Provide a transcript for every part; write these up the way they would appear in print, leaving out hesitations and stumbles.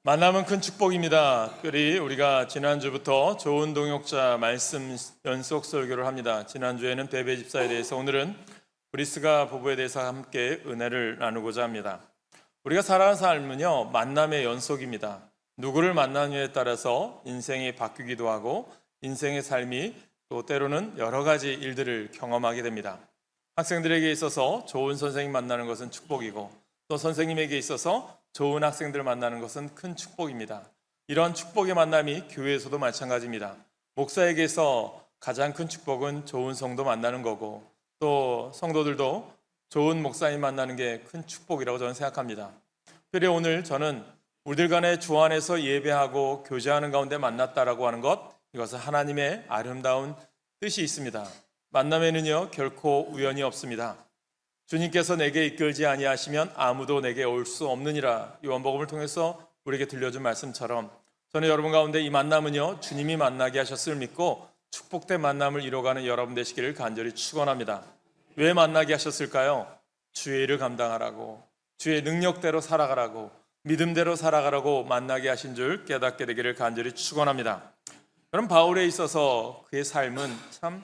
만남은 큰 축복입니다. 특별히 우리가 지난주부터 좋은 동역자 말씀 연속 설교를 합니다. 지난주에는 베베 집사에 대해서, 오늘은 브리스가 부부에 대해서 함께 은혜를 나누고자 합니다. 우리가 살아가는 삶은요, 만남의 연속입니다. 누구를 만나느냐에 따라서 인생이 바뀌기도 하고 인생의 삶이 또 때로는 여러 가지 일들을 경험하게 됩니다. 학생들에게 있어서 좋은 선생님 만나는 것은 축복이고, 또 선생님에게 있어서 좋은 학생들 만나는 것은 큰 축복입니다. 이런 축복의 만남이 교회에서도 마찬가지입니다. 목사에게서 가장 큰 축복은 좋은 성도 만나는 거고, 또 성도들도 좋은 목사님 만나는 게 큰 축복이라고 저는 생각합니다. 특별히 오늘 저는 우리들 간에 주 안에서 예배하고 교제하는 가운데 만났다라고 하는 것, 이것은 하나님의 아름다운 뜻이 있습니다. 만남에는요 결코 우연이 없습니다. 주님께서 내게 이끌지 아니하시면 아무도 내게 올 수 없느니라, 요한복음을 통해서 우리에게 들려준 말씀처럼, 저는 여러분 가운데 이 만남은요 주님이 만나게 하셨음을 믿고 축복된 만남을 이뤄가는 여러분 되시기를 간절히 축원합니다. 왜 만나게 하셨을까요? 주의 일을 감당하라고, 주의 능력대로 살아가라고, 믿음대로 살아가라고 만나게 하신 줄 깨닫게 되기를 간절히 축원합니다. 그럼 바울에 있어서 그의 삶은 참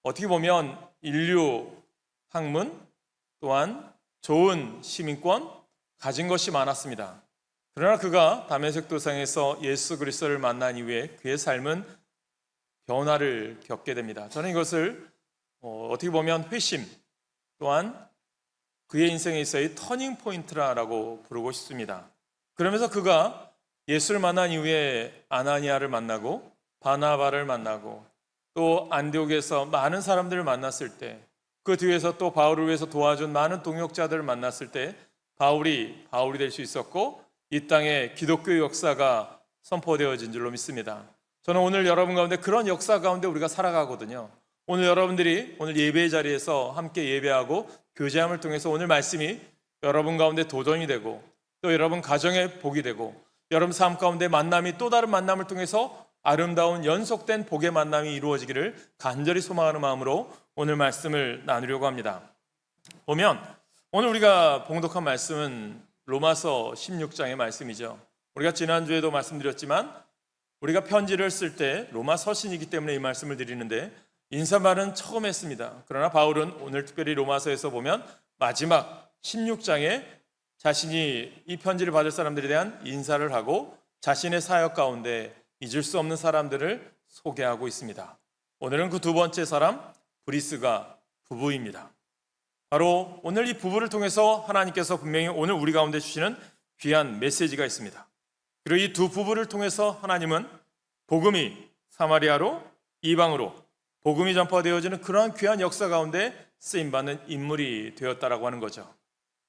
어떻게 보면 인류 학문 또한 좋은 시민권 가진 것이 많았습니다. 그러나 그가 다메섹 도상에서 예수 그리스도를 만난 이후에 그의 삶은 변화를 겪게 됩니다. 저는 이것을 어떻게 보면 회심, 또한 그의 인생에 있어의 터닝 포인트라고 부르고 싶습니다. 그러면서 그가 예수를 만난 이후에 아나니아를 만나고 바나바를 만나고 또 안디옥에서 많은 사람들을 만났을 때, 그 뒤에서 또 바울을 위해서 도와준 많은 동역자들을 만났을 때 바울이 될 수 있었고, 이 땅에 기독교 역사가 선포되어진 줄로 믿습니다. 저는 오늘 여러분 가운데 그런 역사 가운데 우리가 살아가거든요. 오늘 여러분들이 오늘 예배의 자리에서 함께 예배하고 교제함을 통해서 오늘 말씀이 여러분 가운데 도전이 되고, 또 여러분 가정에 복이 되고, 여러분 삶 가운데 만남이 또 다른 만남을 통해서 아름다운 연속된 복의 만남이 이루어지기를 간절히 소망하는 마음으로 오늘 말씀을 나누려고 합니다. 보면 오늘 우리가 봉독한 말씀은 로마서 16장의 말씀이죠. 우리가 지난주에도 말씀드렸지만 우리가 편지를 쓸 때 로마 서신이기 때문에 이 말씀을 드리는데 인사말은 처음 했습니다. 그러나 바울은 오늘 특별히 로마서에서 보면 마지막 16장에 자신이 이 편지를 받을 사람들에 대한 인사를 하고 자신의 사역 가운데 잊을 수 없는 사람들을 소개하고 있습니다. 오늘은 그 두 번째 사람 브리스가 부부입니다. 바로 오늘 이 부부를 통해서 하나님께서 분명히 오늘 우리 가운데 주시는 귀한 메시지가 있습니다. 그리고 이 두 부부를 통해서 하나님은 복음이 사마리아로 이방으로 복음이 전파되어지는 그러한 귀한 역사 가운데 쓰임받는 인물이 되었다라고 하는 거죠.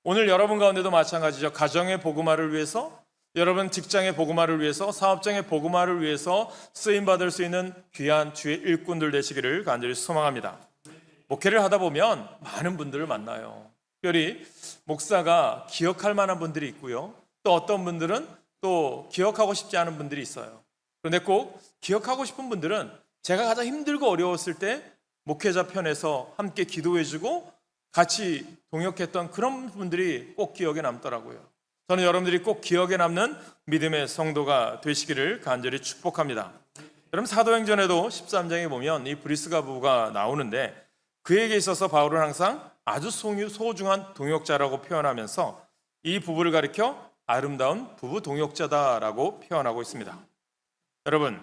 오늘 여러분 가운데도 마찬가지죠. 가정의 복음화를 위해서, 여러분 직장의 복음화를 위해서, 사업장의 복음화를 위해서 쓰임받을 수 있는 귀한 주의 일꾼들 되시기를 간절히 소망합니다. 목회를 하다 보면 많은 분들을 만나요. 특별히 목사가 기억할 만한 분들이 있고요, 또 어떤 분들은 또 기억하고 싶지 않은 분들이 있어요. 그런데 꼭 기억하고 싶은 분들은 제가 가장 힘들고 어려웠을 때 목회자 편에서 함께 기도해주고 같이 동역했던 그런 분들이 꼭 기억에 남더라고요. 저는 여러분들이 꼭 기억에 남는 믿음의 성도가 되시기를 간절히 축복합니다. 여러분 사도행전에도 13장에 보면 이 브리스가 부부가 나오는데, 그에게 있어서 바울은 항상 아주 소중한 동역자라고 표현하면서 이 부부를 가리켜 아름다운 부부 동역자다라고 표현하고 있습니다. 여러분,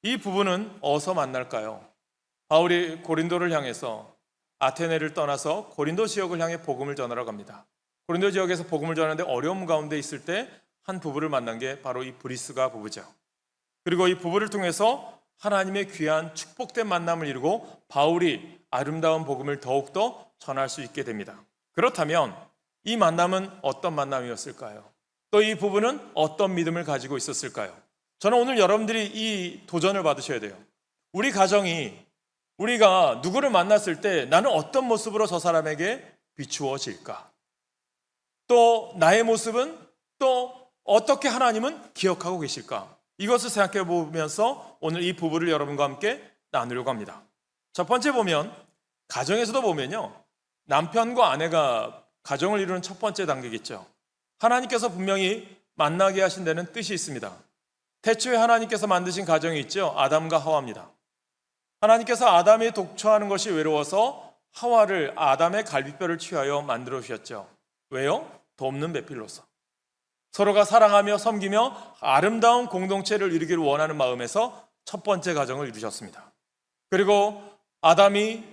이 부부는 어디서 만날까요? 바울이 고린도를 향해서 아테네를 떠나서 고린도 지역을 향해 복음을 전하러 갑니다. 고린도 지역에서 복음을 전하는데 어려움 가운데 있을 때 한 부부를 만난 게 바로 이 브리스가 부부죠. 그리고 이 부부를 통해서 하나님의 귀한 축복된 만남을 이루고 바울이 아름다운 복음을 더욱더 전할 수 있게 됩니다. 그렇다면 이 만남은 어떤 만남이었을까요? 또 이 부부는 어떤 믿음을 가지고 있었을까요? 저는 오늘 여러분들이 이 도전을 받으셔야 돼요. 우리 가정이, 우리가 누구를 만났을 때 나는 어떤 모습으로 저 사람에게 비추어질까? 또 나의 모습은 또 어떻게 하나님은 기억하고 계실까? 이것을 생각해 보면서 오늘 이 부부를 여러분과 함께 나누려고 합니다. 첫 번째 보면, 가정에서도 보면요, 남편과 아내가 가정을 이루는 첫 번째 단계겠죠. 하나님께서 분명히 만나게 하신 데는 뜻이 있습니다. 태초에 하나님께서 만드신 가정이 있죠. 아담과 하와입니다. 하나님께서 아담이 독처하는 것이 외로워서 하와를 아담의 갈비뼈를 취하여 만들어 주셨죠. 왜요? 돕는 배필로서. 서로가 사랑하며 섬기며 아름다운 공동체를 이루기를 원하는 마음에서 첫 번째 가정을 이루셨습니다. 그리고 아담의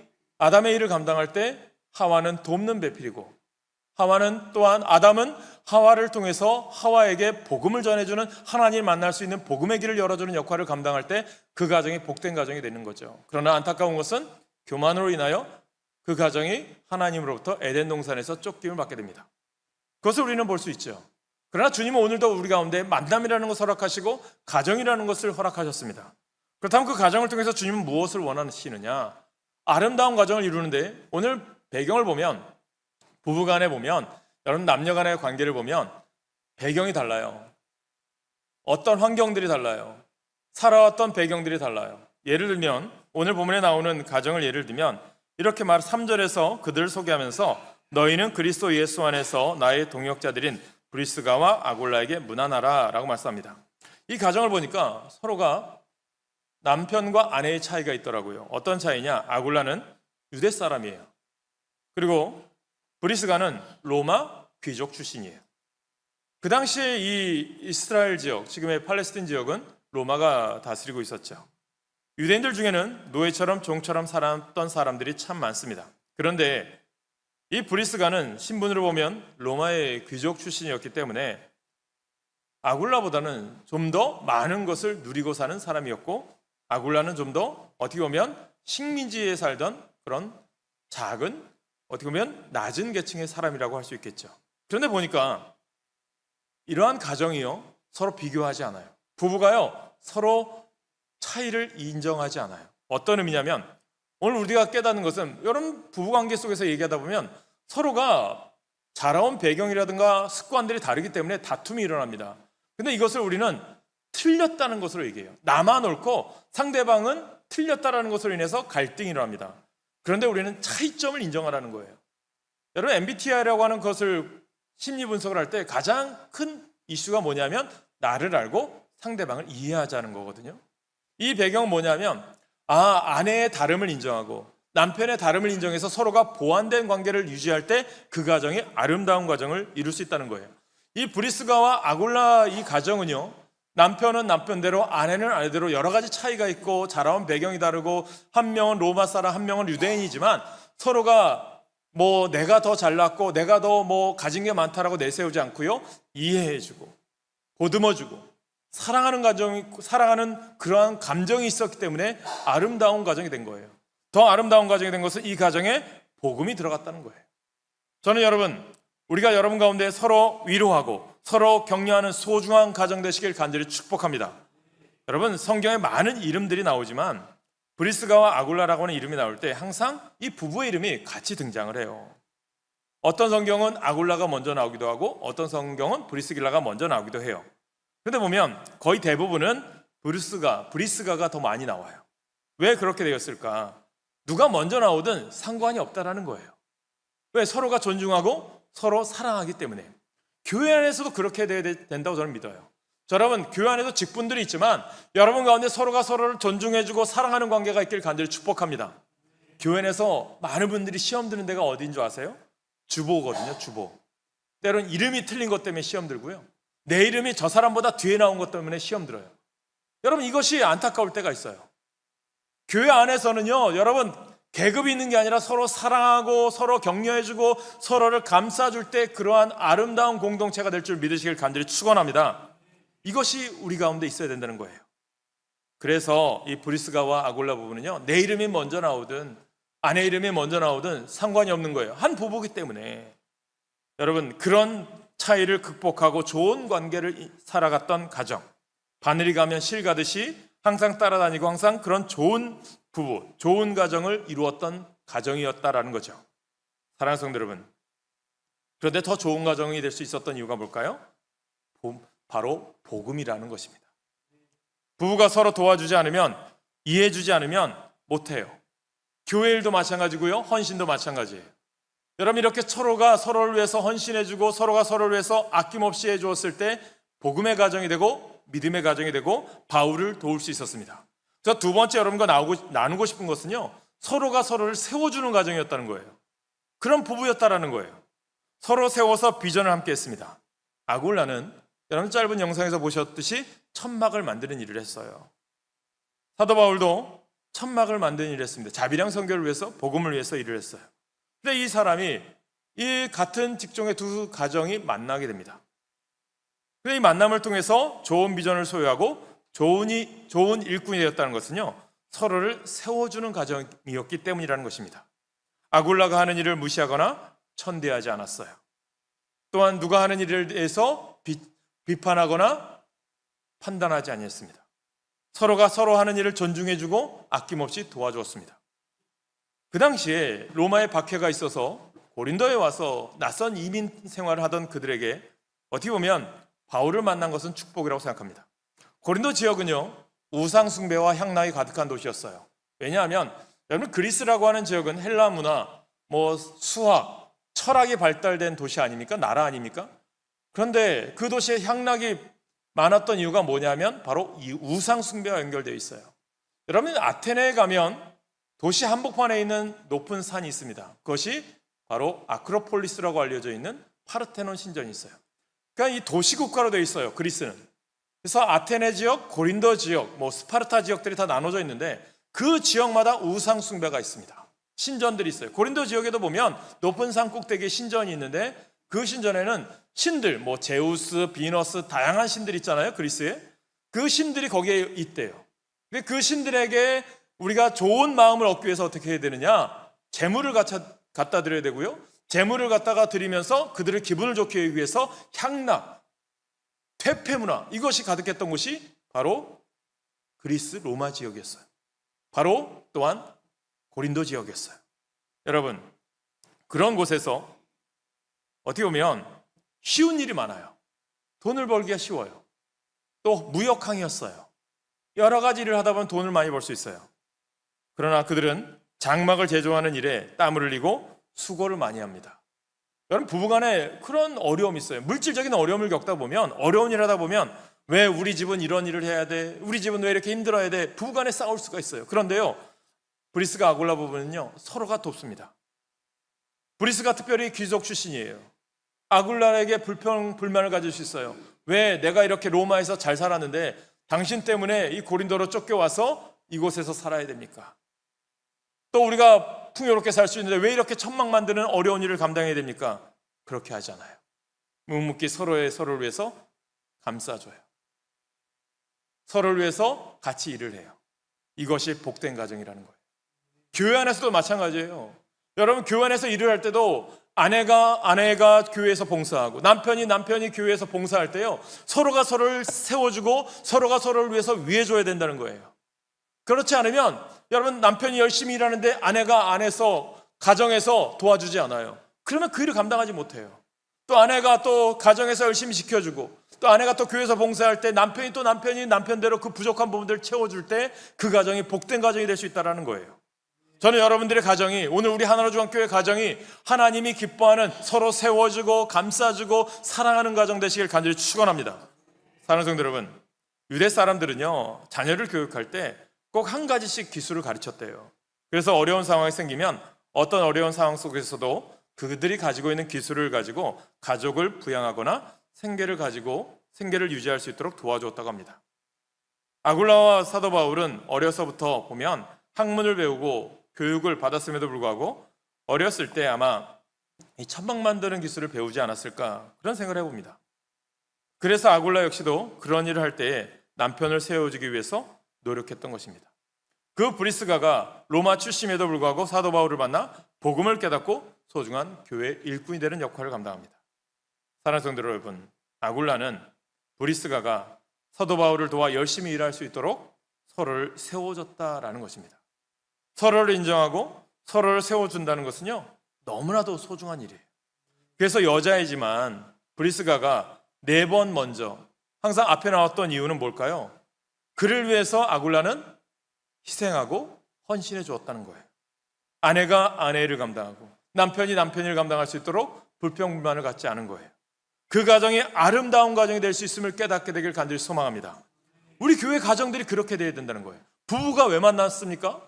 일을 감당할 때 하와는 돕는 배필이고, 아담은 하와를 통해서 하와에게 복음을 전해주는, 하나님을 만날 수 있는 복음의 길을 열어주는 역할을 감당할 때 그 가정이 복된 가정이 되는 거죠. 그러나 안타까운 것은 교만으로 인하여 그 가정이 하나님으로부터 에덴 동산에서 쫓김을 받게 됩니다. 그것을 우리는 볼 수 있죠. 그러나 주님은 오늘도 우리 가운데 만남이라는 것을 허락하시고 가정이라는 것을 허락하셨습니다. 그렇다면 그 가정을 통해서 주님은 무엇을 원하시느냐? 아름다운 가정을 이루는데, 오늘 배경을 보면, 부부간에 보면, 여러분 남녀 간의 관계를 보면 배경이 달라요. 어떤 환경들이 달라요. 살아왔던 배경들이 달라요. 예를 들면 오늘 본문에 나오는 가정을 예를 들면 이렇게 3절에서 그들을 소개하면서 너희는 그리스도 예수 안에서 나의 동역자들인 브리스가와 아굴라에게 문안하라 라고 말씀합니다. 이 가정을 보니까 서로가 남편과 아내의 차이가 있더라고요. 어떤 차이냐? 아굴라는 유대 사람이에요. 그리고 브리스가는 로마 귀족 출신이에요. 그 당시에 이 이스라엘 지역, 지금의 팔레스틴 지역은 로마가 다스리고 있었죠. 유대인들 중에는 노예처럼 종처럼 살았던 사람들이 참 많습니다. 그런데 이 브리스가는 신분으로 보면 로마의 귀족 출신이었기 때문에 아굴라보다는 좀 더 많은 것을 누리고 사는 사람이었고, 아굴라는 좀 더 어떻게 보면 식민지에 살던 그런 작은, 어떻게 보면 낮은 계층의 사람이라고 할 수 있겠죠. 그런데 보니까 이러한 가정이요, 서로 비교하지 않아요. 부부가요, 서로 차이를 인정하지 않아요. 어떤 의미냐면, 오늘 우리가 깨닫는 것은, 여러분 부부관계 속에서 얘기하다 보면 서로가 자라온 배경이라든가 습관들이 다르기 때문에 다툼이 일어납니다. 근데 이것을 우리는 틀렸다는 것으로 얘기해요. 나만 옳고 상대방은 틀렸다라는 것으로 인해서 갈등이 일어납니다. 그런데 우리는 차이점을 인정하라는 거예요. 여러분 MBTI라고 하는 것을 심리 분석을 할 때 가장 큰 이슈가 뭐냐면 나를 알고 상대방을 이해하자는 거거든요. 이 배경은 뭐냐면 아내의 다름을 인정하고 남편의 다름을 인정해서 서로가 보완된 관계를 유지할 때 그 가정이 아름다운 가정을 이룰 수 있다는 거예요. 이 브리스가와 아굴라 이 가정은요, 남편은 남편대로 아내는 아내대로 여러 가지 차이가 있고 자라온 배경이 다르고 한 명은 로마 사람 한 명은 유대인이지만 서로가 뭐 내가 더 잘났고 내가 더 뭐 가진 게 많다라고 내세우지 않고요, 이해해주고 보듬어주고 사랑하는 그러한 감정이 있었기 때문에 아름다운 가정이 된 거예요. 더 아름다운 가정이 된 것은 이 가정에 복음이 들어갔다는 거예요. 저는 우리가 여러분 가운데 서로 위로하고 서로 격려하는 소중한 가정 되시길 간절히 축복합니다. 여러분 성경에 많은 이름들이 나오지만 브리스가와 아굴라라고 하는 이름이 나올 때 항상 이 부부의 이름이 같이 등장을 해요. 어떤 성경은 아굴라가 먼저 나오기도 하고 어떤 성경은 브리스길라가 먼저 나오기도 해요. 그런데 보면 거의 대부분은 브리스가가 더 많이 나와요. 왜 그렇게 되었을까? 누가 먼저 나오든 상관이 없다라는 거예요. 왜? 서로가 존중하고 서로 사랑하기 때문에. 교회 안에서도 그렇게 돼야 된다고 저는 믿어요. 여러분 교회 안에도 직분들이 있지만 여러분 가운데 서로가 서로를 존중해주고 사랑하는 관계가 있길 간절히 축복합니다. 교회 안에서 많은 분들이 시험 드는 데가 어디인 줄 아세요? 주보거든요. 주보. 때로는 이름이 틀린 것 때문에 시험 들고요, 내 이름이 저 사람보다 뒤에 나온 것 때문에 시험 들어요. 여러분 이것이 안타까울 때가 있어요. 교회 안에서는요, 여러분 계급이 있는 게 아니라 서로 사랑하고 서로 격려해주고 서로를 감싸줄 때 그러한 아름다운 공동체가 될 줄 믿으시길 간절히 축원합니다. 이것이 우리 가운데 있어야 된다는 거예요. 그래서 이 브리스가와 아굴라 부부는요, 내 이름이 먼저 나오든 아내 이름이 먼저 나오든 상관이 없는 거예요. 한 부부기 때문에. 여러분 그런 차이를 극복하고 좋은 관계를 살아갔던 가정, 바늘이 가면 실 가듯이 항상 따라다니고 항상 그런 좋은 부부, 좋은 가정을 이루었던 가정이었다라는 거죠. 사랑하는 성도 여러분, 그런데 더 좋은 가정이 될 수 있었던 이유가 뭘까요? 바로 복음이라는 것입니다. 부부가 서로 도와주지 않으면, 이해해주지 않으면 못해요. 교회 일도 마찬가지고요, 헌신도 마찬가지예요. 여러분 이렇게 서로가 서로를 위해서 헌신해주고 서로가 서로를 위해서 아낌없이 해주었을 때 복음의 가정이 되고 믿음의 가정이 되고 바울을 도울 수 있었습니다. 저 두 번째 여러분과 나누고 싶은 것은요, 서로가 서로를 세워주는 가정이었다는 거예요. 그런 부부였다라는 거예요. 서로 세워서 비전을 함께 했습니다. 아굴라는 여러분 짧은 영상에서 보셨듯이 천막을 만드는 일을 했어요. 사도 바울도 천막을 만드는 일을 했습니다. 자비랑 선교를 위해서, 복음을 위해서 일을 했어요. 근데 이 사람이 이 같은 직종의 두 가정이 만나게 됩니다. 이 만남을 통해서 좋은 비전을 소유하고 좋은 일꾼이 되었다는 것은요, 서로를 세워주는 가정이었기 때문이라는 것입니다. 아굴라가 하는 일을 무시하거나 천대하지 않았어요. 또한 누가 하는 일에 대해서 비판하거나 판단하지 아니했습니다. 서로가 서로 하는 일을 존중해주고 아낌없이 도와주었습니다. 그 당시에 로마에 박해가 있어서 고린도에 와서 낯선 이민 생활을 하던 그들에게 어떻게 보면 바울을 만난 것은 축복이라고 생각합니다. 고린도 지역은요, 우상 숭배와 향락이 가득한 도시였어요. 왜냐하면 여러분, 그리스라고 하는 지역은 헬라 문화, 수학, 철학이 발달된 도시 아닙니까? 나라 아닙니까? 그런데 그 도시에 향락이 많았던 이유가 뭐냐면 바로 이 우상 숭배와 연결되어 있어요. 여러분, 아테네에 가면 도시 한복판에 있는 높은 산이 있습니다. 그것이 바로 아크로폴리스라고 알려져 있는 파르테논 신전이 있어요. 그러니까 이 도시국가로 되어 있어요, 그리스는. 그래서 아테네 지역, 고린도 지역, 스파르타 지역들이 다 나눠져 있는데 그 지역마다 우상 숭배가 있습니다. 신전들이 있어요. 고린도 지역에도 보면 높은 산 꼭대기에 신전이 있는데 그 신전에는 신들, 제우스, 비너스, 다양한 신들 있잖아요, 그리스에. 그 신들이 거기에 있대요. 근데 그 신들에게 우리가 좋은 마음을 얻기 위해서 어떻게 해야 되느냐? 재물을 갖다 드려야 되고요. 재물을 갖다가 드리면서 그들의 기분을 좋게 하기 위해서 향락, 퇴폐 문화, 이것이 가득했던 곳이 바로 그리스 로마 지역이었어요. 바로 또한 고린도 지역이었어요. 여러분, 그런 곳에서 어떻게 보면 쉬운 일이 많아요. 돈을 벌기가 쉬워요. 또 무역항이었어요. 여러 가지 일을 하다 보면 돈을 많이 벌 수 있어요. 그러나 그들은 장막을 제조하는 일에 땀을 흘리고 수고를 많이 합니다. 여러분, 부부간에 그런 어려움이 있어요. 물질적인 어려움을 겪다 보면, 어려운 일 하다 보면 왜 우리 집은 이런 일을 해야 돼? 우리 집은 왜 이렇게 힘들어야 돼? 부부간에 싸울 수가 있어요. 그런데요, 브리스가 아굴라 부부는요, 서로가 돕습니다. 브리스가 특별히 귀족 출신이에요. 아굴라에게 불만을 가질 수 있어요. 왜 내가 이렇게 로마에서 잘 살았는데 당신 때문에 이 고린도로 쫓겨와서 이곳에서 살아야 됩니까? 또 우리가 풍요롭게 살 수 있는데 왜 이렇게 천막 만드는 어려운 일을 감당해야 됩니까? 그렇게 하잖아요. 묵묵히 서로를 위해서 감싸줘요. 서로를 위해서 같이 일을 해요. 이것이 복된 가정이라는 거예요. 교회 안에서도 마찬가지예요. 여러분, 교회 안에서 일을 할 때도 아내가 교회에서 봉사하고 남편이 교회에서 봉사할 때요, 서로가 서로를 세워주고 서로가 서로를 위해서 위해줘야 된다는 거예요. 그렇지 않으면 여러분, 남편이 열심히 일하는데 아내가 안에서 가정에서 도와주지 않아요. 그러면 그 일을 감당하지 못해요. 또 아내가 또 가정에서 열심히 지켜주고 또 아내가 또 교회에서 봉사할 때 남편이 남편대로 그 부족한 부분들을 채워줄 때 그 가정이 복된 가정이 될 수 있다는 거예요. 저는 여러분들의 가정이, 오늘 우리 하나로 중앙교회 가정이 하나님이 기뻐하는, 서로 세워주고 감싸주고 사랑하는 가정 되시길 간절히 축원합니다. 사랑하는 성도 여러분, 유대 사람들은요, 자녀를 교육할 때 꼭 한 가지씩 기술을 가르쳤대요. 그래서 어려운 상황이 생기면 어떤 어려운 상황 속에서도 그들이 가지고 있는 기술을 가지고 가족을 부양하거나 생계를 유지할 수 있도록 도와주었다고 합니다. 아굴라와 사도 바울은 어려서부터 보면 학문을 배우고 교육을 받았음에도 불구하고 어렸을 때 아마 이 천막 만드는 기술을 배우지 않았을까, 그런 생각을 해봅니다. 그래서 아굴라 역시도 그런 일을 할 때에 남편을 세워주기 위해서 노력했던 것입니다. 그 브리스가가 로마 출신에도 불구하고 사도 바울을 만나 복음을 깨닫고 소중한 교회 일꾼이 되는 역할을 감당합니다. 사랑하는 성도 여러분, 아굴라는 브리스가가 사도 바울을 도와 열심히 일할 수 있도록 서로를 세워줬다라는 것입니다. 서로를 인정하고 서로를 세워준다는 것은요, 너무나도 소중한 일이에요. 그래서 여자이지만 브리스가가 4번 먼저 항상 앞에 나왔던 이유는 뭘까요? 그를 위해서 아굴라는 희생하고 헌신해 주었다는 거예요. 아내가 아내를 감당하고 남편이 남편을 감당할 수 있도록 불평불만을 갖지 않은 거예요. 그 가정이 아름다운 가정이 될 수 있음을 깨닫게 되길 간절히 소망합니다. 우리 교회 가정들이 그렇게 돼야 된다는 거예요. 부부가 왜 만났습니까?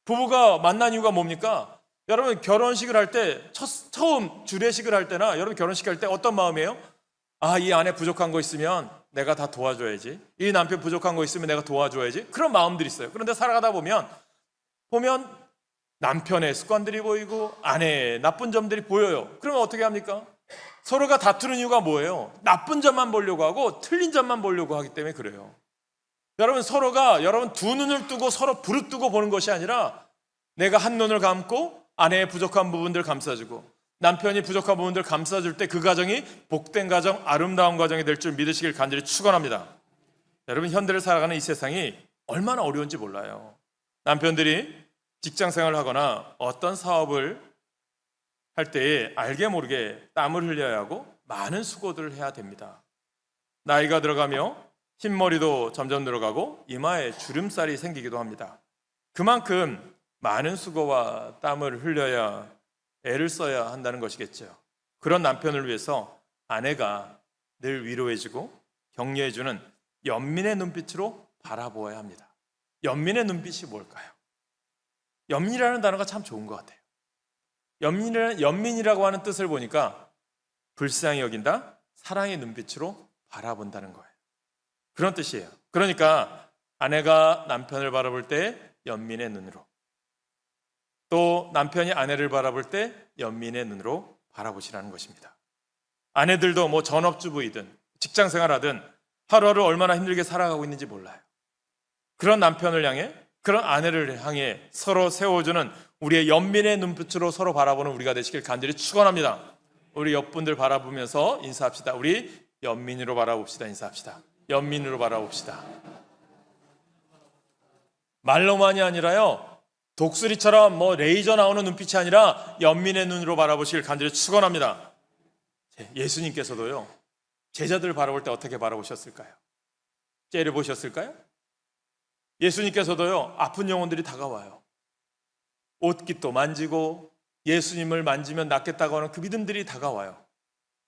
부부가 만난 이유가 뭡니까? 여러분 결혼식을 할 때 처음 주례식을 할 때나 여러분 결혼식 할 때 어떤 마음이에요? 아, 이 안에 부족한 거 있으면 내가 다 도와줘야지. 이 남편 부족한 거 있으면 내가 도와줘야지. 그런 마음들이 있어요. 그런데 살아가다 보면 남편의 습관들이 보이고 아내의 나쁜 점들이 보여요. 그러면 어떻게 합니까? 서로가 다투는 이유가 뭐예요? 나쁜 점만 보려고 하고 틀린 점만 보려고 하기 때문에 그래요. 여러분 서로가 여러분 두 눈을 뜨고 서로 부릅뜨고 보는 것이 아니라 내가 한 눈을 감고 아내의 부족한 부분들 감싸주고 남편이 부족한 부분들 감싸줄 때 그 가정이 복된 가정, 아름다운 가정이 될 줄 믿으시길 간절히 축원합니다. 여러분 현대를 살아가는 이 세상이 얼마나 어려운지 몰라요. 남편들이 직장 생활을 하거나 어떤 사업을 할 때에 알게 모르게 땀을 흘려야 하고 많은 수고들을 해야 됩니다. 나이가 들어가며 흰머리도 점점 늘어가고 이마에 주름살이 생기기도 합니다. 그만큼 많은 수고와 땀을 흘려야 애를 써야 한다는 것이겠죠. 그런 남편을 위해서 아내가 늘 위로해주고 격려해주는 연민의 눈빛으로 바라보아야 합니다. 연민의 눈빛이 뭘까요? 연민이라는 단어가 참 좋은 것 같아요. 연민이라고 하는 뜻을 보니까 불쌍히 여긴다, 사랑의 눈빛으로 바라본다는 거예요. 그런 뜻이에요. 그러니까 아내가 남편을 바라볼 때 연민의 눈으로, 또 남편이 아내를 바라볼 때 연민의 눈으로 바라보시라는 것입니다. 아내들도 뭐 전업주부이든 직장생활하든 하루하루 얼마나 힘들게 살아가고 있는지 몰라요. 그런 남편을 향해, 그런 아내를 향해 서로 세워주는 우리의 연민의 눈빛으로 서로 바라보는 우리가 되시길 간절히 축원합니다. 우리 옆분들 바라보면서 인사합시다. 우리 연민으로 바라봅시다. 인사합시다. 연민으로 바라봅시다. 말로만이 아니라요, 독수리처럼 뭐 레이저 나오는 눈빛이 아니라 연민의 눈으로 바라보시길 간절히 축원합니다. 예수님께서도요, 제자들 바라볼 때 어떻게 바라보셨을까요? 째려보셨을까요? 예수님께서도요, 아픈 영혼들이 다가와요. 옷깃도 만지고 예수님을 만지면 낫겠다고 하는 그 믿음들이 다가와요.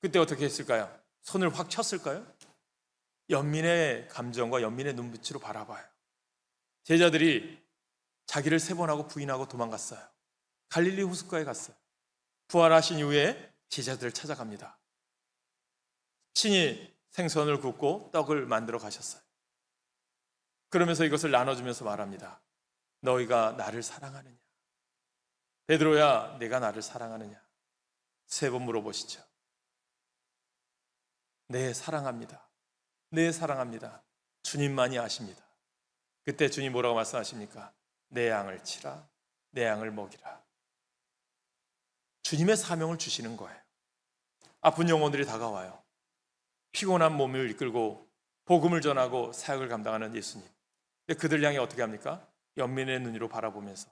그때 어떻게 했을까요? 손을 확 쳤을까요? 연민의 감정과 연민의 눈빛으로 바라봐요. 제자들이 자기를 3번 하고 부인하고 도망갔어요. 갈릴리 호숫가에 갔어요. 부활하신 이후에 제자들을 찾아갑니다. 친히 생선을 굽고 떡을 만들어 가셨어요. 그러면서 이것을 나눠주면서 말합니다. 너희가 나를 사랑하느냐? 베드로야, 내가 나를 사랑하느냐? 3번 물어보시죠. 네, 사랑합니다. 네, 사랑합니다. 주님만이 아십니다. 그때 주님 뭐라고 말씀하십니까? 내 양을 치라, 내 양을 먹이라. 주님의 사명을 주시는 거예요. 아픈 영혼들이 다가와요. 피곤한 몸을 이끌고 복음을 전하고 사역을 감당하는 예수님. 근데 그들 향해 어떻게 합니까? 연민의 눈으로 바라보면서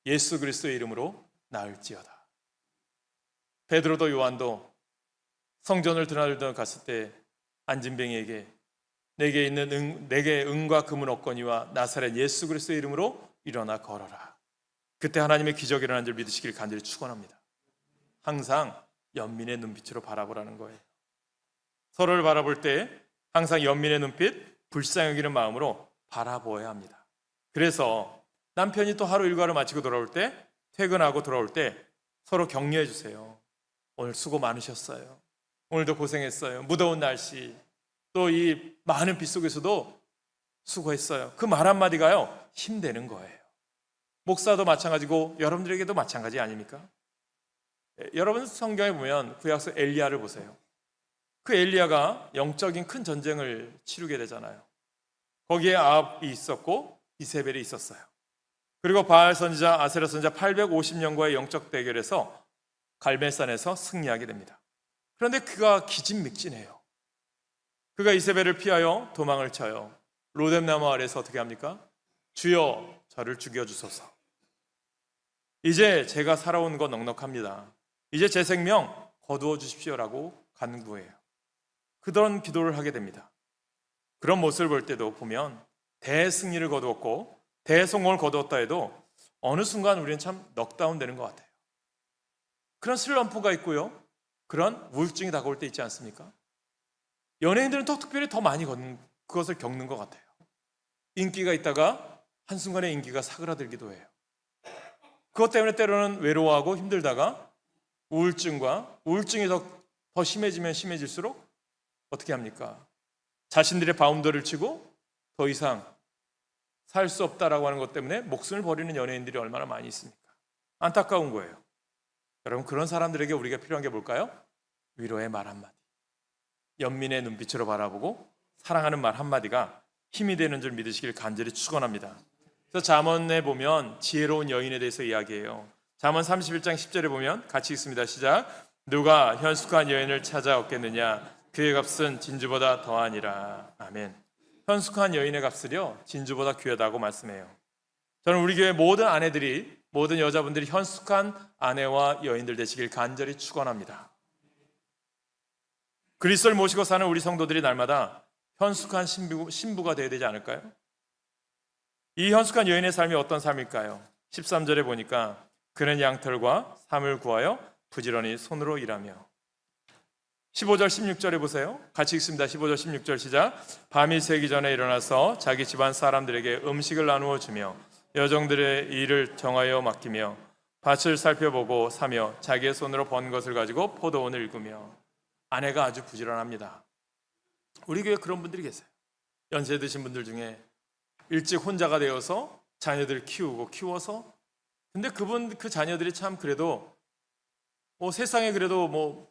예수 그리스도의 이름으로 나을지어다. 베드로도 요한도 성전을 드나들던 갔을 때 안진뱅이에게 내게 은과 금은 없거니와 나사렛 예수 그리스도의 이름으로 일어나 걸어라. 그때 하나님의 기적이 일어난 줄 믿으시길 간절히 축원합니다. 항상 연민의 눈빛으로 바라보라는 거예요. 서로를 바라볼 때 항상 연민의 눈빛, 불쌍히 여기는 마음으로 바라보아야 합니다. 그래서 남편이 또 하루 일과를 마치고 돌아올 때, 퇴근하고 돌아올 때 서로 격려해 주세요. 오늘 수고 많으셨어요. 오늘도 고생했어요. 무더운 날씨, 또 이 많은 빗 속에서도 수고했어요. 그 말 한마디가요, 힘되는 거예요. 목사도 마찬가지고 여러분들에게도 마찬가지 아닙니까? 여러분 성경에 보면 구약서 엘리야를 보세요. 그 엘리야가 영적인 큰 전쟁을 치르게 되잖아요. 거기에 아합이 있었고 이세벨이 있었어요. 그리고 바알 선지자, 아세라 선지자 850년과의 영적 대결에서 갈멜산에서 승리하게 됩니다. 그런데 그가 기진맥진해요. 그가 이세벨을 피하여 도망을 쳐요. 로뎀나무 아래서 어떻게 합니까? 주여 저를 죽여주소서. 이제 제가 살아온 거 넉넉합니다. 이제 제 생명 거두어 주십시오라고 간구해요. 그런 기도를 하게 됩니다. 그런 모습을 볼 때도 보면 대승리를 거두었고 대성공을 거두었다 해도 어느 순간 우리는 참 넉다운 되는 것 같아요. 그런 슬럼프가 있고요. 그런 우울증이 다가올 때 있지 않습니까? 연예인들은 또 특별히 더 많이 그것을 겪는 것 같아요. 인기가 있다가 한순간에 인기가 사그라들기도 해요. 그것 때문에 때로는 외로워하고 힘들다가 우울증이 더 심해지면 심해질수록 어떻게 합니까? 자신들의 바운더를 치고 더 이상 살 수 없다라고 하는 것 때문에 목숨을 버리는 연예인들이 얼마나 많이 있습니까? 안타까운 거예요. 여러분, 그런 사람들에게 우리가 필요한 게 뭘까요? 위로의 말 한마디, 연민의 눈빛으로 바라보고 사랑하는 말 한마디가 힘이 되는 줄 믿으시길 간절히 축원합니다. 그래서 잠언에 보면 지혜로운 여인에 대해서 이야기해요. 잠언 31장 10절에 보면 같이 읽습니다. 시작. 누가 현숙한 여인을 찾아 얻겠느냐? 그의 값은 진주보다 더하니라. 아멘. 현숙한 여인의 값을요, 진주보다 귀하다고 말씀해요. 저는 우리 교회 모든 아내들이, 모든 여자분들이 현숙한 아내와 여인들 되시길 간절히 축원합니다. 그리스도를 모시고 사는 우리 성도들이 날마다 현숙한 신부가 되어야 되지 않을까요? 이 현숙한 여인의 삶이 어떤 삶일까요? 13절에 보니까 그는 양털과 삶을 구하여 부지런히 손으로 일하며. 15절 16절에 보세요. 같이 읽습니다. 15절 16절 시작. 밤이 새기 전에 일어나서 자기 집안 사람들에게 음식을 나누어 주며 여종들의 일을 정하여 맡기며 밭을 살펴보고 사며 자기의 손으로 번 것을 가지고 포도원을 일구며. 아내가 아주 부지런합니다. 우리 교회에 그런 분들이 계세요. 연세 드신 분들 중에 일찍 혼자가 되어서 자녀들 키워서, 근데 그 자녀들이 참 그래도 세상에 그래도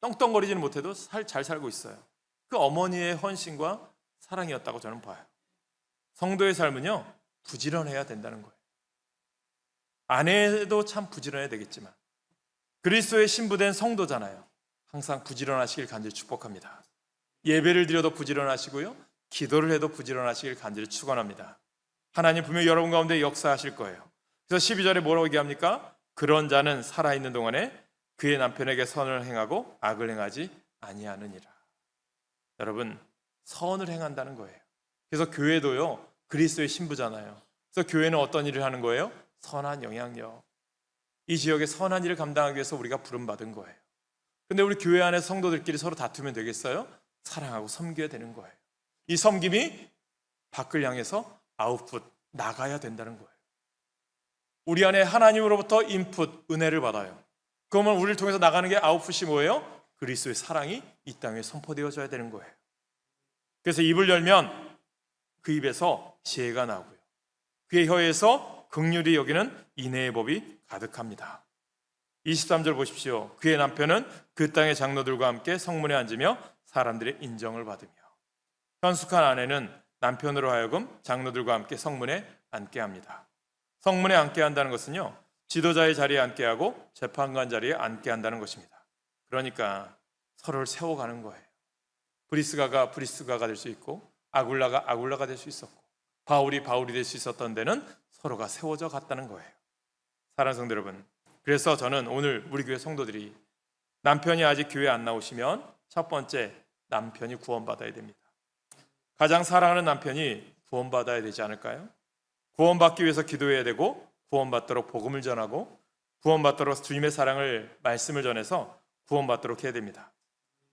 떵떵거리지는 못해도 잘 살고 있어요. 그 어머니의 헌신과 사랑이었다고 저는 봐요. 성도의 삶은요, 부지런해야 된다는 거예요. 아내도 참 부지런해야 되겠지만 그리스도의 신부된 성도잖아요. 항상 부지런하시길 간절히 축복합니다. 예배를 드려도 부지런하시고요, 기도를 해도 부지런하시길 간절히 축원합니다. 하나님 분명히 여러분 가운데 역사하실 거예요. 그래서 12절에 뭐라고 얘기합니까? 그런 자는 살아있는 동안에 그의 남편에게 선을 행하고 악을 행하지 아니하느니라. 여러분, 선을 행한다는 거예요. 그래서 교회도요, 그리스도의 신부잖아요. 그래서 교회는 어떤 일을 하는 거예요? 선한 영향력. 이 지역의 선한 일을 감당하기 위해서 우리가 부름받은 거예요. 근데 우리 교회 안에 성도들끼리 서로 다투면 되겠어요? 사랑하고 섬겨야 되는 거예요. 이 섬김이 밖을 향해서 아웃풋, 나가야 된다는 거예요. 우리 안에 하나님으로부터 인풋, 은혜를 받아요. 그러면 우리를 통해서 나가는 게 아웃풋이 뭐예요? 그리스도의 사랑이 이 땅에 선포되어져야 되는 거예요. 그래서 입을 열면 그 입에서 지혜가 나오고요, 그의 혀에서 긍휼히 여기는 인애의 법이 가득합니다. 23절 보십시오. 그의 남편은 그 땅의 장로들과 함께 성문에 앉으며 사람들의 인정을 받으며. 현숙한 아내는 남편으로 하여금 장로들과 함께 성문에 앉게 합니다. 성문에 앉게 한다는 것은요, 지도자의 자리에 앉게 하고 재판관 자리에 앉게 한다는 것입니다. 그러니까 서로를 세워가는 거예요. 브리스가가 될 수 있고 아굴라가 될 수 있었고 바울이 될 수 있었던 데는 서로가 세워져 갔다는 거예요. 사랑하는 성도 여러분, 그래서 저는 오늘 우리 교회 성도들이 남편이 아직 교회에 안 나오시면 첫 번째, 남편이 구원받아야 됩니다. 가장 사랑하는 남편이 구원받아야 되지 않을까요? 구원받기 위해서 기도해야 되고, 구원받도록 복음을 전하고, 구원받도록 주님의 사랑을, 말씀을 전해서 구원받도록 해야 됩니다.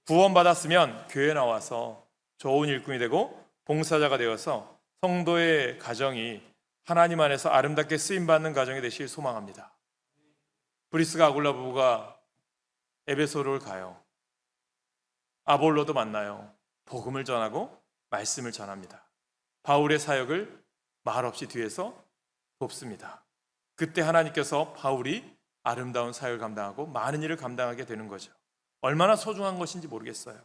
구원받았으면 교회에 나와서 좋은 일꾼이 되고 봉사자가 되어서 성도의 가정이 하나님 안에서 아름답게 쓰임받는 가정이 되시길 소망합니다. 브리스가 아굴라 부부가 에베소를 가요. 아볼로도 만나요. 복음을 전하고 말씀을 전합니다. 바울의 사역을 말없이 뒤에서 돕습니다. 그때 하나님께서 바울이 아름다운 사역을 감당하고 많은 일을 감당하게 되는 거죠. 얼마나 소중한 것인지 모르겠어요.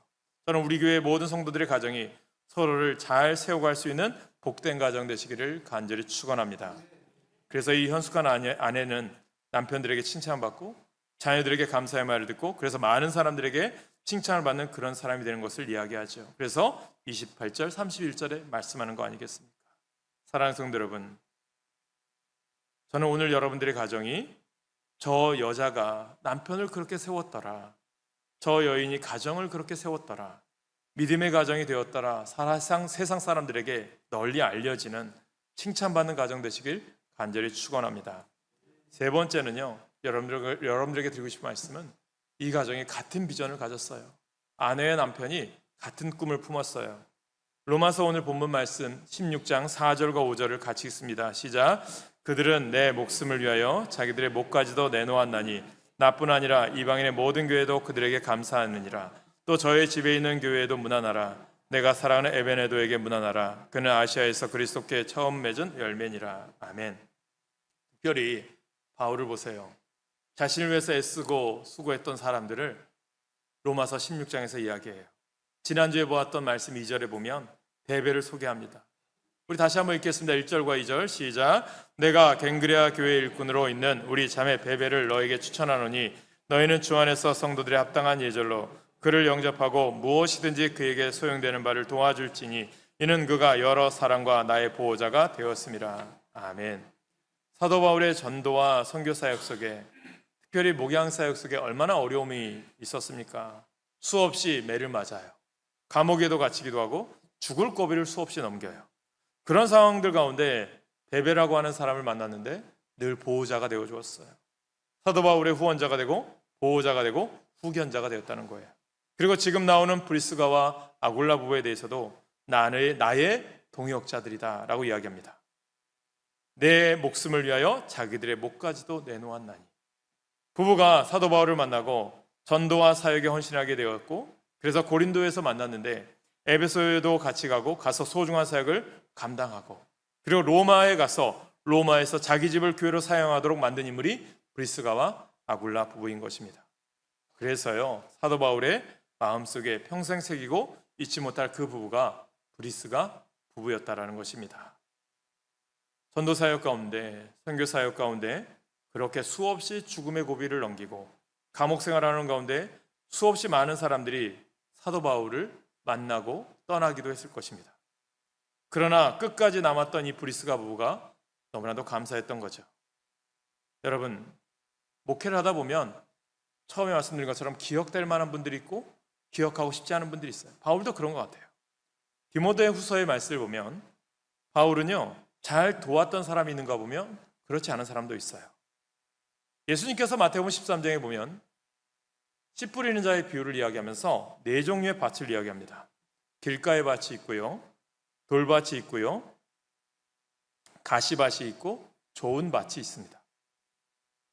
저는 우리 교회 모든 성도들의 가정이 서로를 잘 세워갈 수 있는 복된 가정 되시기를 간절히 축원합니다. 그래서 이 현숙한 아내는 남편들에게 칭찬받고 자녀들에게 감사의 말을 듣고, 그래서 많은 사람들에게 칭찬을 받는 그런 사람이 되는 것을 이야기하죠. 그래서 28절 31절에 말씀하는 거 아니겠습니까? 사랑하는 성도 여러분, 저는 오늘 여러분들의 가정이 저 여자가 남편을 그렇게 세웠더라, 저 여인이 가정을 그렇게 세웠더라, 믿음의 가정이 되었더라, 세상 사람들에게 널리 알려지는 칭찬받는 가정 되시길 간절히 축원합니다. 세 번째는요, 여러분들에게 드리고 싶은 말씀은 이 가정이 같은 비전을 가졌어요. 아내와 남편이 같은 꿈을 품었어요. 로마서 오늘 본문 말씀 16장 4절과 5절을 같이 읽습니다. 시작. 그들은 내 목숨을 위하여 자기들의 목까지도 내놓았나니 나뿐 아니라 이방인의 모든 교회도 그들에게 감사하느니라. 또 저의 집에 있는 교회에도 문안하라. 내가 사랑하는 에베네도에게 문안하라. 그는 아시아에서 그리스도께 처음 맺은 열매니라. 아멘. 특별히 바울을 보세요. 자신을 위해서 애쓰고 수고했던 사람들을 로마서 16장에서 이야기해요. 지난주에 보았던 말씀 2절에 보면 베베를 소개합니다. 우리 다시 한번 읽겠습니다. 1절과 2절 시작. 내가 갱그레아 교회 일꾼으로 있는 우리 자매 베베를 너에게 추천하노니 너희는 주 안에서 성도들의 합당한 예절로 그를 영접하고 무엇이든지 그에게 소용되는 바를 도와줄지니 이는 그가 여러 사람과 나의 보호자가 되었음이라. 아멘. 사도 바울의 전도와 선교 사역 속에 특별히 목양 사역 속에 얼마나 어려움이 있었습니까? 수없이 매를 맞아요. 감옥에도 갇히기도 하고 죽을 고비를 수없이 넘겨요. 그런 상황들 가운데 베베라고 하는 사람을 만났는데 늘 보호자가 되어 주었어요. 사도 바울의 후원자가 되고 보호자가 되고 후견자가 되었다는 거예요. 그리고 지금 나오는 브리스가와 아굴라 부부에 대해서도 나의 동역자들이다 라고 이야기합니다. 내 목숨을 위하여 자기들의 목까지도 내놓았나니. 부부가 사도 바울을 만나고 전도와 사역에 헌신하게 되었고 그래서 고린도에서 만났는데 에베소에도 같이 가서 소중한 사역을 감당하고 그리고 로마에 가서 로마에서 자기 집을 교회로 사용하도록 만든 인물이 브리스가와 아굴라 부부인 것입니다. 그래서요 사도 바울의 마음속에 평생 새기고 잊지 못할 그 부부가 브리스가 부부였다라는 것입니다. 전도 사역 가운데 선교 사역 가운데 그렇게 수없이 죽음의 고비를 넘기고 감옥 생활하는 가운데 수없이 많은 사람들이 사도 바울을 만나고 떠나기도 했을 것입니다. 그러나 끝까지 남았던 이 브리스가 부부가 너무나도 감사했던 거죠. 여러분, 목회를 하다 보면 처음에 말씀드린 것처럼 기억될 만한 분들이 있고 기억하고 싶지 않은 분들이 있어요. 바울도 그런 것 같아요. 디모데 후서의 말씀을 보면 바울은요 잘 도왔던 사람이 있는가 보면 그렇지 않은 사람도 있어요. 예수님께서 마태복음 13장에 보면 씨 뿌리는 자의 비유를 이야기하면서 네 종류의 밭을 이야기합니다. 길가의 밭이 있고요, 돌밭이 있고요, 가시밭이 있고 좋은 밭이 있습니다.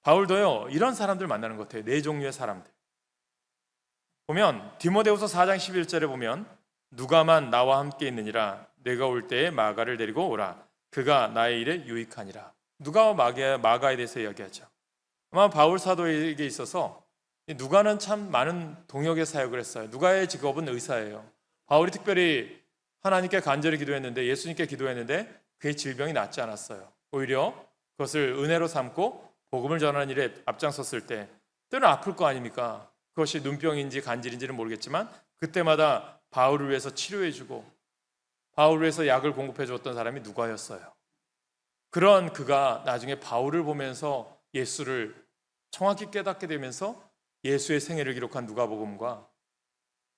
바울도요 이런 사람들 만나는 것 같아요. 네 종류의 사람들 보면 디모데후서 4장 11절에 보면 누가만 나와 함께 있느니라 내가 올 때에 마가를 데리고 오라 그가 나의 일에 유익하니라. 누가와 마가에 대해서 이야기하죠. 아마 바울 사도에게 있어서 누가는 참 많은 동역의 사역을 했어요. 누가의 직업은 의사예요. 바울이 특별히 하나님께 간절히 기도했는데 예수님께 기도했는데 그의 질병이 낫지 않았어요. 오히려 그것을 은혜로 삼고 복음을 전하는 일에 앞장섰을 때 때는 아플 거 아닙니까? 그것이 눈병인지 간질인지는 모르겠지만 그때마다 바울을 위해서 치료해주고 바울을 위해서 약을 공급해 주었던 사람이 누가였어요. 그런 그가 나중에 바울을 보면서 예수를 정확히 깨닫게 되면서 예수의 생애를 기록한 누가복음과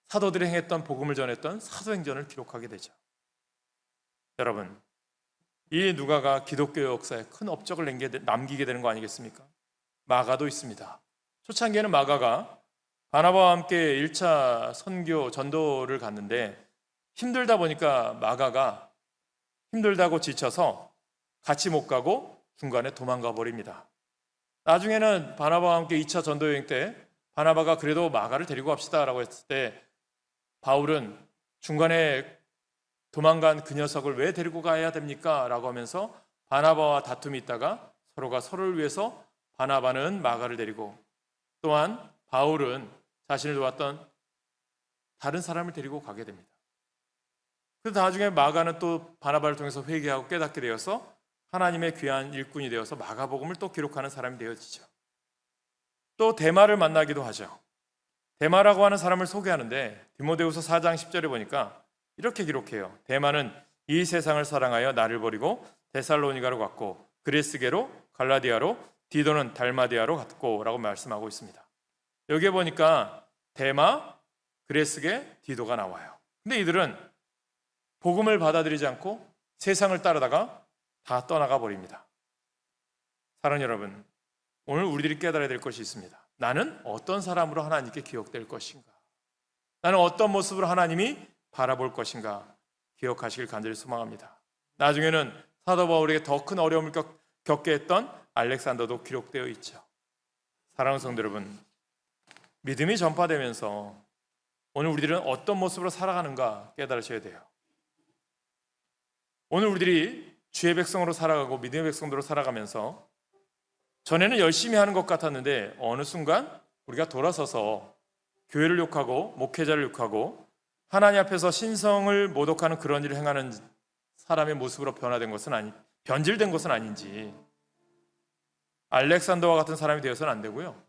사도들이 행했던 복음을 전했던 사도행전을 기록하게 되죠. 여러분, 이 누가가 기독교 역사에 큰 업적을 남기게 되는 거 아니겠습니까? 마가도 있습니다. 초창기에는 마가가 바나바와 함께 1차 선교 전도를 갔는데 힘들다 보니까 마가가 힘들다고 지쳐서 같이 못 가고 중간에 도망가 버립니다. 나중에는 바나바와 함께 2차 전도 여행 때 바나바가 그래도 마가를 데리고 갑시다 라고 했을 때 바울은 중간에 도망간 그 녀석을 왜 데리고 가야 됩니까? 라고 하면서 바나바와 다툼이 있다가 서로가 서로를 위해서 바나바는 마가를 데리고 또한 바울은 자신을 도왔던 다른 사람을 데리고 가게 됩니다. 그래서 나중에 마가는 또 바나바를 통해서 회개하고 깨닫게 되어서 하나님의 귀한 일꾼이 되어서 마가복음을 또 기록하는 사람이 되어지죠. 또 데마를 만나기도 하죠. 데마라고 하는 사람을 소개하는데 디모데후서 4장 10절에 보니까 이렇게 기록해요. 데마는 이 세상을 사랑하여 나를 버리고 데살로니가로 갔고 그레스게로 갈라디아로 디도는 달마디아로 갔고 라고 말씀하고 있습니다. 여기에 보니까 데마, 그레스게, 디도가 나와요. 근데 이들은 복음을 받아들이지 않고 세상을 따르다가 다 떠나가 버립니다. 사랑하는 여러분, 오늘 우리들이 깨달아야 될 것이 있습니다. 나는 어떤 사람으로 하나님께 기억될 것인가? 나는 어떤 모습으로 하나님이 바라볼 것인가? 기억하시길 간절히 소망합니다. 나중에는 사도 바울에게 더 큰 어려움을 겪게 했던 알렉산더도 기록되어 있죠. 사랑하는 성도 여러분, 믿음이 전파되면서 오늘 우리들은 어떤 모습으로 살아가는가 깨달으셔야 돼요. 오늘 우리들이 주의 백성으로 살아가고 믿음의 백성으로 살아가면서 전에는 열심히 하는 것 같았는데 어느 순간 우리가 돌아서서 교회를 욕하고 목회자를 욕하고 하나님 앞에서 신성을 모독하는 그런 일을 행하는 사람의 모습으로 변질된 것은 아닌지, 알렉산더와 같은 사람이 되어서는 안 되고요,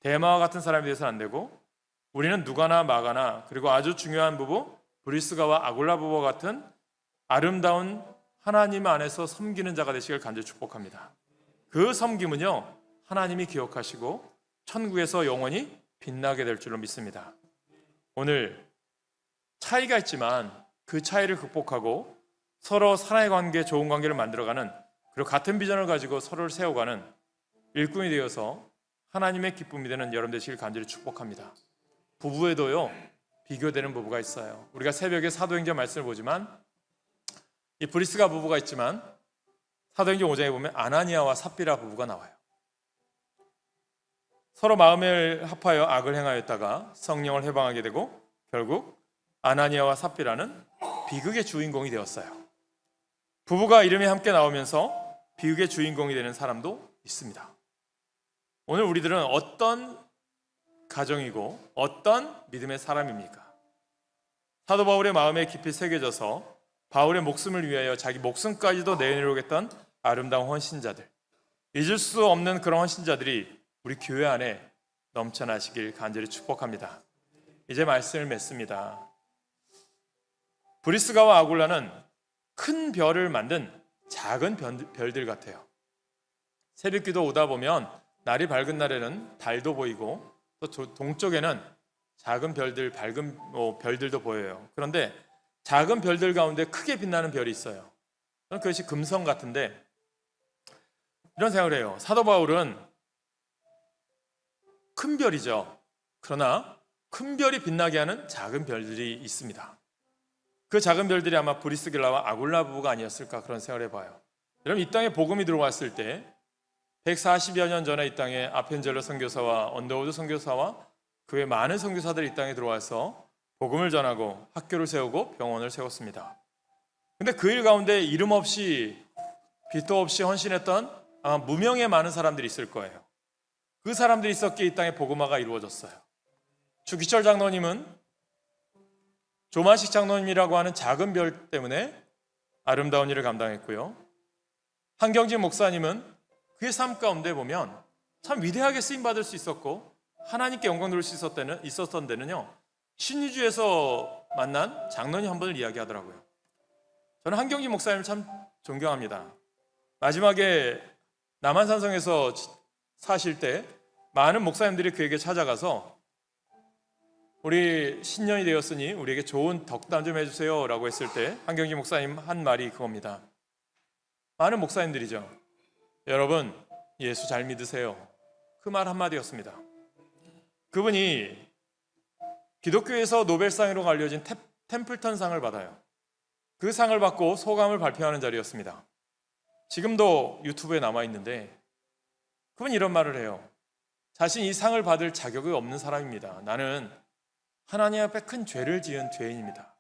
데마와 같은 사람이 되어서는 안 되고, 우리는 누가나 마가나 그리고 아주 중요한 부부 브리스가와 아굴라 부부와 같은 아름다운 하나님 안에서 섬기는 자가 되시길 간절히 축복합니다. 그 섬김은요, 하나님이 기억하시고 천국에서 영원히 빛나게 될 줄로 믿습니다. 오늘 차이가 있지만 그 차이를 극복하고 서로 사랑의 관계, 좋은 관계를 만들어가는, 그리고 같은 비전을 가지고 서로를 세워가는 일꾼이 되어서 하나님의 기쁨이 되는 여러분 되시길 간절히 축복합니다. 부부에도요, 비교되는 부부가 있어요. 우리가 새벽에 사도행전 말씀을 보지만 이 브리스가 부부가 있지만 사도행전 5장에 보면 아나니아와 삽비라 부부가 나와요. 서로 마음을 합하여 악을 행하였다가 성령을 해방하게 되고 결국 아나니아와 삽비라는 비극의 주인공이 되었어요. 부부가 이름이 함께 나오면서 비극의 주인공이 되는 사람도 있습니다. 오늘 우리들은 어떤 가정이고 어떤 믿음의 사람입니까? 사도 바울의 마음에 깊이 새겨져서 바울의 목숨을 위하여 자기 목숨까지도 내놓으겠던 아름다운 헌신자들, 잊을 수 없는 그런 헌신자들이 우리 교회 안에 넘쳐나시길 간절히 축복합니다. 이제 말씀을 맺습니다. 브리스가와 아굴라는 큰 별을 만든 작은 별들 같아요. 새벽기도 오다 보면 날이 밝은 날에는 달도 보이고 또 동쪽에는 작은 별들, 밝은 별들도 보여요. 그런데 작은 별들 가운데 크게 빛나는 별이 있어요. 그것이 금성 같은데, 이런 생각을 해요. 사도 바울은 큰 별이죠. 그러나 큰 별이 빛나게 하는 작은 별들이 있습니다. 그 작은 별들이 아마 브리스길라와 아굴라 부부가 아니었을까, 그런 생각을 해봐요. 여러분, 이 땅에 복음이 들어왔을 때 140여 년 전에 이 땅에 아펜젤러 선교사와 언더우드 선교사와 그 외 많은 선교사들이 이 땅에 들어와서 복음을 전하고 학교를 세우고 병원을 세웠습니다. 근데 그 일 가운데 이름 없이 빚도 없이 헌신했던 아마 무명의 많은 사람들이 있을 거예요. 그 사람들이 있었기에 이 땅에 복음화가 이루어졌어요. 주기철 장로님은 조만식 장로님이라고 하는 작은 별 때문에 아름다운 일을 감당했고요. 한경진 목사님은 그의 삶 가운데 보면 참 위대하게 쓰임받을 수 있었고 하나님께 영광 돌릴 수 있었던 데는요, 신의주에서 만난 장로님 한 분을 이야기하더라고요. 저는 한경진 목사님을 참 존경합니다. 마지막에 남한산성에서 사실 때 많은 목사님들이 그에게 찾아가서 우리 신년이 되었으니 우리에게 좋은 덕담 좀 해주세요 라고 했을 때 한경진 목사님 한 말이 그겁니다. 많은 목사님들이죠. 여러분, 예수 잘 믿으세요. 그 말 한마디였습니다. 그분이 기독교에서 노벨상으로 알려진 템플턴 상을 받아요. 그 상을 받고 소감을 발표하는 자리였습니다. 지금도 유튜브에 남아있는데 그분이 이런 말을 해요. 자신 이 상을 받을 자격이 없는 사람입니다. 나는 하나님 앞에 큰 죄를 지은 죄인입니다.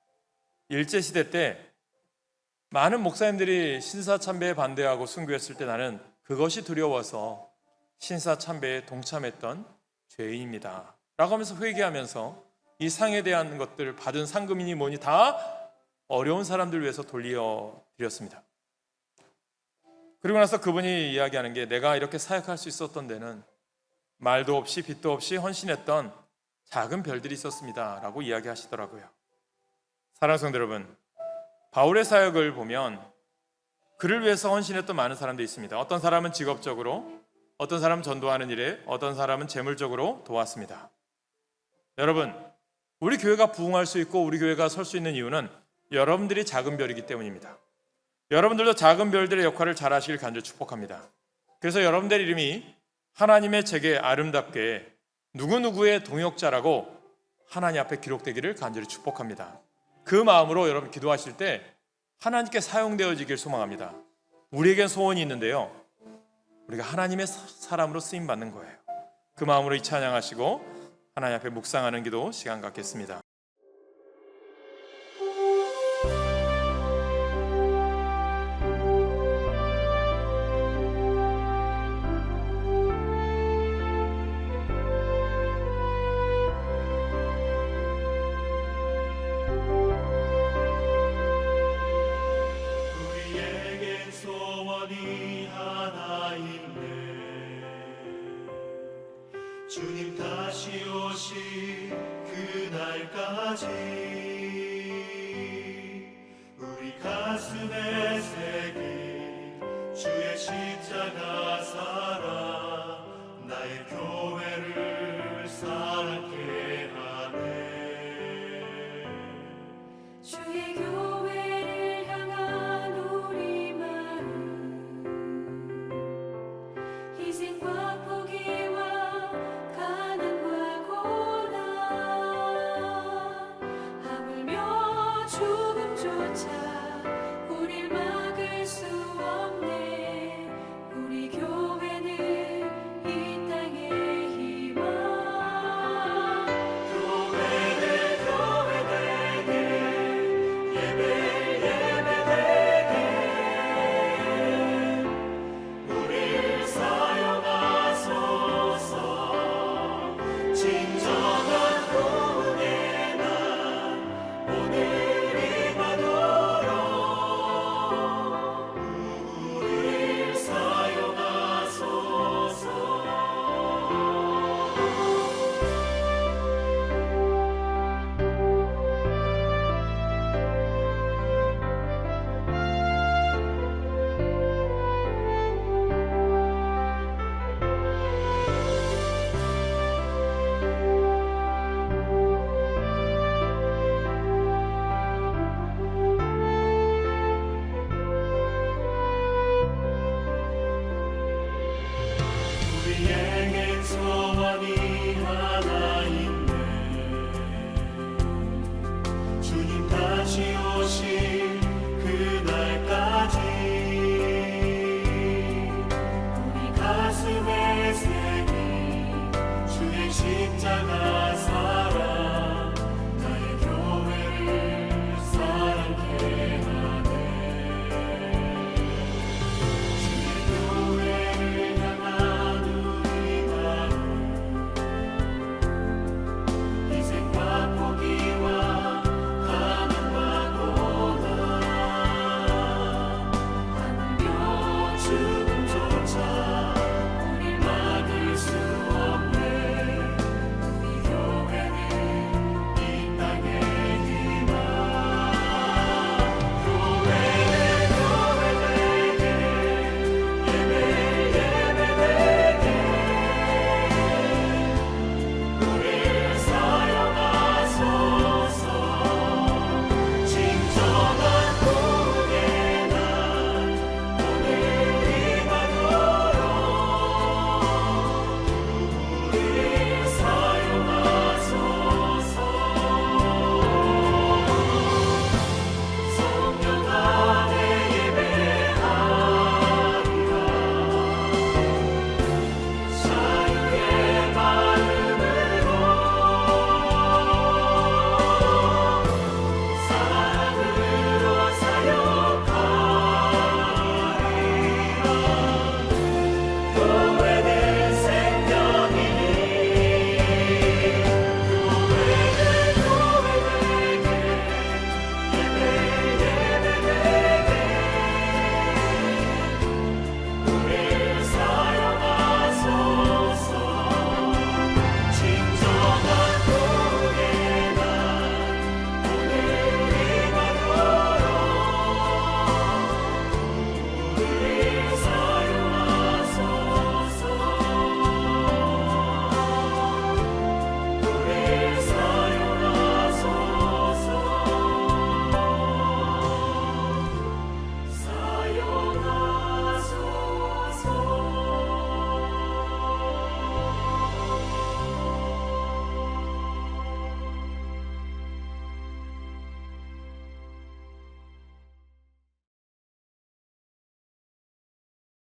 일제시대 때 많은 목사님들이 신사참배에 반대하고 순교했을 때 나는 그것이 두려워서 신사참배에 동참했던 죄인입니다 라고 하면서 회개하면서 이 상에 대한 것들을 받은 상금이니 뭐니 다 어려운 사람들 위해서 돌려드렸습니다. 그리고 나서 그분이 이야기하는 게, 내가 이렇게 사역할 수 있었던 데는 말도 없이 빚도 없이 헌신했던 작은 별들이 있었습니다 라고 이야기하시더라고요. 사랑하는 성도 여러분, 바울의 사역을 보면 그를 위해서 헌신했던 많은 사람들이 있습니다. 어떤 사람은 직업적으로, 어떤 사람은 전도하는 일에, 어떤 사람은 재물적으로 도왔습니다. 여러분, 우리 교회가 부흥할 수 있고 우리 교회가 설 수 있는 이유는 여러분들이 작은 별이기 때문입니다. 여러분들도 작은 별들의 역할을 잘 하시길 간절히 축복합니다. 그래서 여러분들 이름이 하나님의 책에 아름답게 누구누구의 동역자라고 하나님 앞에 기록되기를 간절히 축복합니다. 그 마음으로 여러분 기도하실 때 하나님께 사용되어지길 소망합니다. 우리에겐 소원이 있는데요, 우리가 하나님의 사람으로 쓰임받는 거예요. 그 마음으로 이 찬양하시고 하나님 앞에 묵상하는 기도 시간 갖겠습니다. 우리에겐 소원이 하나 있네. 주님 다시 오실 그날까지